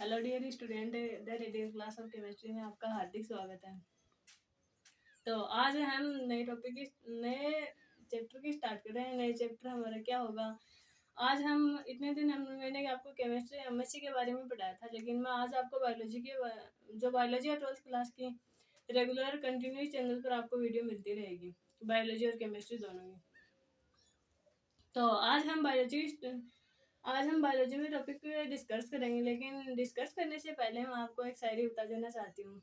Hello dear student, the radio class of chemistry में आपका हार्दिक स्वागत है। तो आज हम नए चैप्टर की स्टार्ट कर रहे हैं। नए चैप्टर हमारा क्या होगा? आज हम इतने दिन मैंने आपको केमिस्ट्री एमएससी के बारे में पढ़ाया था, लेकिन मैं आज आपको बायोलॉजी और 12th क्लास की रेगुलर कंटिन्यूस चैनल पर आपको वीडियो मिलती रहेगी, बायोलॉजी और केमिस्ट्री दोनों की। तो आज हम बायोलॉजी में टॉपिक पे डिस्कस करेंगे, लेकिन डिस्कस करने से पहले मैं आपको एक शायरी बता देना चाहती हूँ।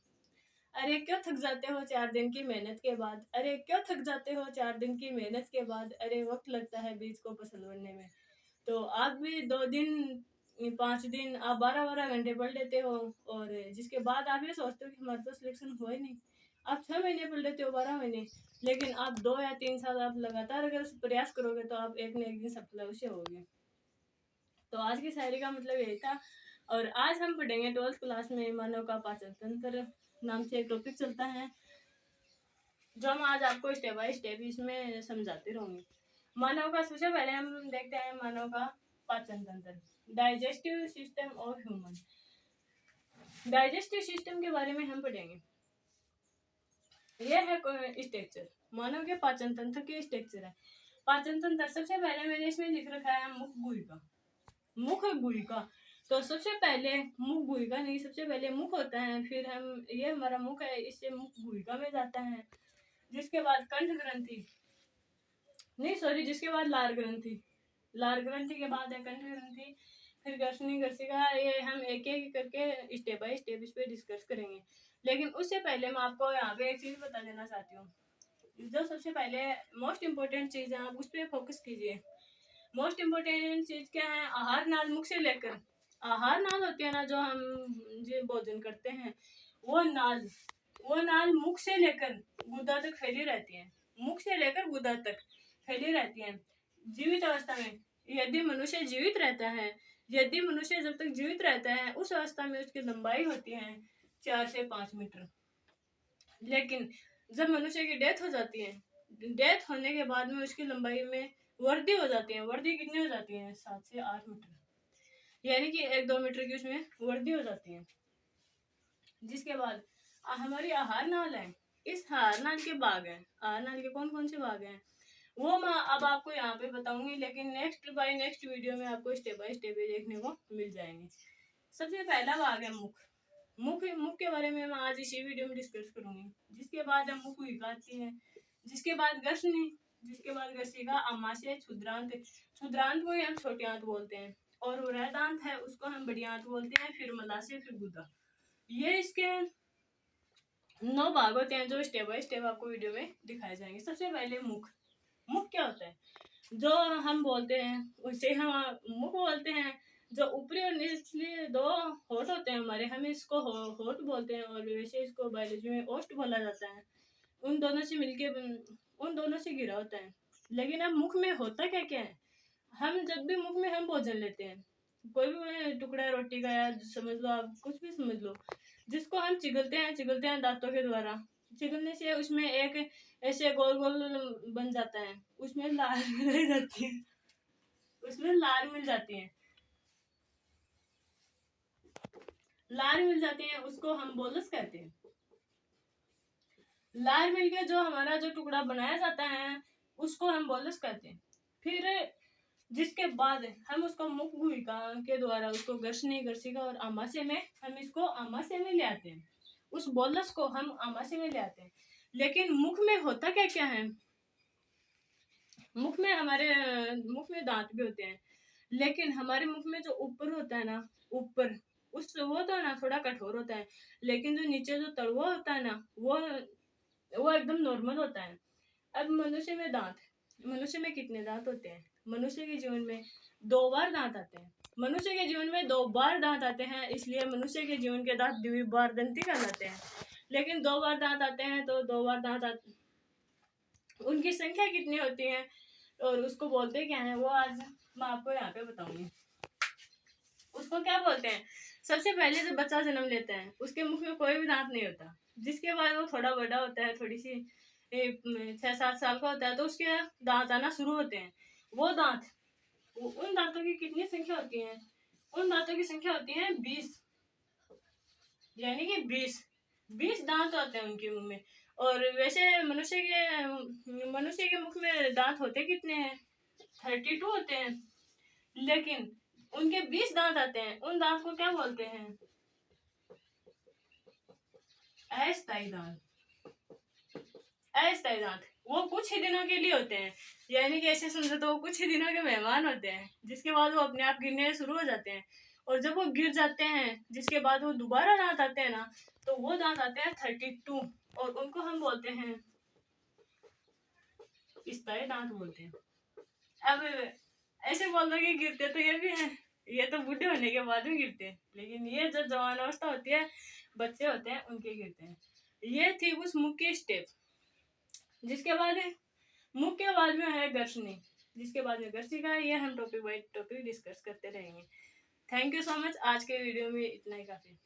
अरे क्यों थक जाते हो 4 दिन की मेहनत के बाद, अरे क्यों थक जाते हो 4 दिन की मेहनत के बाद, अरे वक्त लगता है बीज को पसंद बनने में। तो आप भी 2 दिन 5 दिन आप 12-12 घंटे पढ़ लेते हो, और जिसके बाद आप ये सोचते हो कि हमारा तो सिलेक्शन हुआ ही नहीं। आप 6 महीने पढ़ लेते हो, 12 महीने, लेकिन आप 2 या 3 साल आप लगातार अगर प्रयास करोगे तो आप एक न एक दिन सफल अवश्य होगे। तो आज की शायरी का मतलब यही था। और आज हम पढ़ेंगे 12th क्लास में मानव का पाचन तंत्र नाम से एक टॉपिक चलता है, जो हम आज आपको स्टेप बाय स्टेप इसमें समझाते रहूंगी। मानव का सबसे पहले हम देखते हैं मानव का पाचन तंत्र, digestive system of human. Digestive system के बारे में हम पढ़ेंगे। यह है स्ट्रक्चर, मानव के पाचन तंत्र के स्ट्रक्चर है। पाचन तंत्र सबसे पहले मैंने इसमें लिख रखा है मुख गुहिका। तो सबसे पहले मुख गुहिका नहीं, सबसे पहले मुख होता है, फिर हम ये हमारा मुख है, इससे मुख गुहिका में जाता है, जिसके बाद कंठ ग्रंथि, नहीं सॉरी, जिसके बाद लार ग्रंथि, लार ग्रंथि के बाद है कंठ ग्रंथि, फिर गर्षणी ग्रसिका। ये हम एक एक करके स्टेप बाय स्टेप इस पे डिस्कस करेंगे। लेकिन उससे पहले मैं आपको यहाँ पे एक चीज बता देना चाहती हूँ। जो सबसे पहले मोस्ट इम्पोर्टेंट चीज है, आप उस पर फोकस कीजिए। मोस्ट इम्पोर्टेंट चीज क्या है? आहार नाल मुख से लेकर, आहार नाल होती है ना, जो हम जो भोजन करते हैं, वो नाल मुख से लेकर गुदा तक फैली रहती है। मुख से लेकर गुदा तक फैली रहती है जीवित अवस्था में। यदि मनुष्य जीवित रहता है, यदि मनुष्य जब तक जीवित रहता है, उस अवस्था में उसकी लंबाई होती है 4 से 5 मीटर। लेकिन जब मनुष्य की डेथ हो जाती है, डेथ होने के बाद में उसकी लंबाई में वृद्धि हो जाती है। वृद्धि कितनी हो जाती है? 7 से 8 मीटर, यानी कि 1-2 मीटर की उसमें वृद्धि हो जाती है। जिसके बाद हमारी आहार नाल है, इस आहार नाल के भाग हैं। आहार नाल के कौन कौन से भाग हैं वो मैं अब आपको यहाँ पे बताऊंगी, लेकिन नेक्स्ट वीडियो में आपको स्टेप बाय स्टेप देखने को मिल जाएंगे। सबसे पहला भाग है मुख के बारे में मैं आज इसी वीडियो में डिस्कस करूंगी। जिसके बाद हम मुख गुहिका आती है, जिसके बाद गर्षणी, जिसके बाद ग्रसिका, आमाशय, क्षुद्रांत, क्षुद्रांत को ही हम छोटी आंत बोलते हैं, और वृहदांत है उसको हम बड़ी आंत बोलते हैं, फिर मलाशय, फिर गुदा। ये इसके 9 भाग होते हैं, जो स्टेप बाय स्टेप आपको वीडियो में दिखाए जाएंगे। सबसे पहले मुख क्या होता है? जो हम बोलते हैं उसे हम मुख बोलते हैं। जो ऊपरी और निचले 2 होठ होते हैं हमारे, हम इसको होठ बोलते हैं, और वैसे इसको बायोलॉजी में ओस्ट बोला जाता है। उन दोनों से मिलके उन दोनों से घिरा होता है। लेकिन अब मुख में होता क्या क्या है? हम जब भी मुख में हम भोजन लेते हैं, कोई भी टुकड़ा रोटी का, या समझ लो आप कुछ भी समझ लो, जिसको हम चिगलते हैं दांतों के द्वारा। चिगलने से उसमें एक ऐसे गोल गोल बन जाता है, उसमें लार रह जाती है, उसमें लार मिल जाती है, लार मिल जाती है, उसको हम बोलस कहते हैं। लार मिलके जो हमारा जो टुकड़ा बनाया जाता है, उसको हम बोलस कहते हैं। फिर जिसके बाद हम उसको मुख गुहिका के द्वारा उसको गर्षणी, ग्रसिका और आमाशय में हम इसको आमाशय में ले आते हैं। उस बोलस को हम आमाशय में ले आते हैं। लेकिन मुख में होता क्या क्या है? मुख में दांत भी होते हैं, लेकिन हमारे मुख में जो ऊपर होता है ना, ऊपर वो तो ना थोड़ा कठोर होता है, लेकिन जो नीचे जो तलवा होता है ना, वो एकदम नॉर्मल होता है। अब मनुष्य में कितने दांत होते हैं? मनुष्य के जीवन में 2 बार दांत आते हैं। मनुष्य के जीवन में 2 बार दांत आते हैं, इसलिए मनुष्य के जीवन के दांत द्विबारदंती कहलाते हैं। लेकिन 2 बार दांत आते हैं, तो 2 बार उनकी संख्या कितनी होती है और उसको बोलते क्या है, वो आज मैं आपको यहाँ पे बताऊंगी। उसको क्या बोलते हैं? सबसे पहले जब बच्चा जन्म लेता है, उसके मुख में कोई भी दांत नहीं होता। जिसके बाद वो थोड़ा बड़ा होता है, थोड़ी सी 6-7 साल का होता है, तो उसके दांत आना शुरू होते हैं। वो उन दांतों की कितनी संख्या होती है? उन दांतों की संख्या होती है 20। यानी कि 20 दांत होते हैं उनके मुंह में। और वैसे मनुष्य के मुख में दांत होते कितने हैं? 32 होते हैं, लेकिन उनके 20 दांत आते हैं। उन दांत को क्या बोलते हैं? अस्थायी दांत। अस्थायी दांत वो कुछ ही दिनों के लिए होते हैं, यानी कि ऐसे समझो तो वो कुछ ही दिनों के मेहमान होते हैं, जिसके बाद वो अपने आप गिरने शुरू हो जाते हैं। और जब वो गिर जाते हैं, जिसके बाद वो दोबारा दांत आते हैं ना, तो वो दांत आते हैं 32, और उनको हम बोलते हैं स्थायी दांत बोलते हैं। अब ऐसे बोल दो कि गिरते तो ये भी हैं, ये तो बूढ़े होने के बाद भी गिरते हैं, लेकिन ये जो जवान अवस्था होती है, बच्चे होते हैं, उनके गिरते हैं। ये थी उस मुख की स्टेप। जिसके बाद मुख के बाद में है गर्शनी, जिसके बाद में गर्शिका है। ये हम टॉपिक बाई टॉपिक डिस्कस करते रहेंगे। Thank you so much. आज के वीडियो में इतना ही काफी।